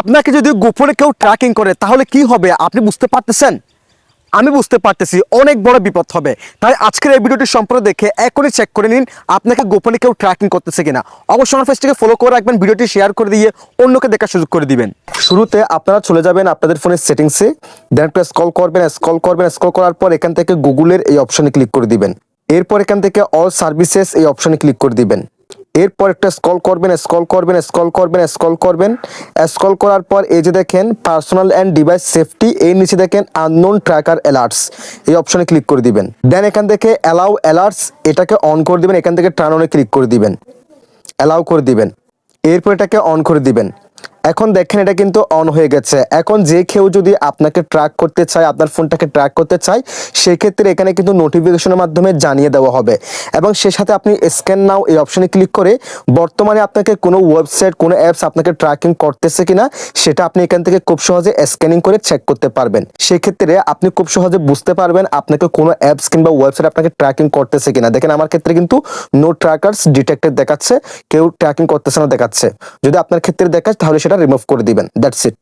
আপনাকে যদি গোপনে কেউ ট্র্যাকিং করে তাহলে কি হবে আপনি বুঝতে পারতেছেন? আমি বুঝতে পারতেছি অনেক বড় বিপদ হবে। তাই আজকের এই ভিডিওটি সম্পূর্ণ দেখে এখনই চেক করে নিন আপনাকে গোপনে কেউ ট্র্যাকিং করতেছে কিনা। অবশ্যই আমার পেজটিকে ফলো করে রাখবেন, ভিডিওটি শেয়ার করে দিয়ে অন্যকে দেখার সুযোগ করে দিবেন। শুরুতে আপনারা চলে যাবেন আপনাদের ফোনের সেটিংসে, দেন একটু স্ক্রল করবেন, স্ক্রল করার পর এখান থেকে গুগলের এই অপশনে ক্লিক করে দিবেন। এরপর এখান থেকে অল সার্ভিসেস এই অপশনে ক্লিক করে দিবেন। এরপর একটা স্ক্রল করার পর এই যে দেখেন পার্সোনাল অ্যান্ড ডিভাইস সেফটি, এর নিচে দেখেন আননোন ট্র্যাকার অ্যালার্টস এই অপশনে ক্লিক করে দিবেন। দেন এখান থেকে অ্যালাউ অ্যালার্টস এটাকে অন করে দিবেন, এখান থেকে টার্ন অনে ক্লিক করে দিবেন, অ্যালাউ করে দিবেন। এরপর এটাকে অন করে দিবেন। এখন দেখেন এটা কিন্তু অন হয়ে গেছে। এখন যে কেউ যদি আপনাকে ট্র্যাক করতে চায়, আপনার ফোনটাকে ট্র্যাক করতে চায়, সেক্ষেত্রে এখানে কিন্তু নোটিফিকেশনের মাধ্যমে জানিয়ে দেওয়া হবে। এবং সে সাথে আপনি স্ক্যান নাও এই অপশনে ক্লিক করে বর্তমানে আপনাকে কোনো ওয়েবসাইট, কোনো অ্যাপস আপনাকে ট্র্যাকিং করতেছে কিনা সেটা আপনি এখান থেকে খুব সহজে স্ক্যানিং করে চেক করতে পারবেন। সেক্ষেত্রে আপনি খুব সহজে বুঝতে পারবেন আপনাকে কোনো অ্যাপস কিংবা ওয়েবসাইট আপনাকে ট্র্যাকিং করতেছে কিনা। দেখেন আমার ক্ষেত্রে কিন্তু নো ট্র্যাকার্স ডিটেক্টেড দেখাচ্ছে, কেউ ট্র্যাকিং করতেছে না দেখাচ্ছে। যদি আপনার ক্ষেত্রে দেখায় তাহলে সেটা রিমুভ করে দিবেন। That's it.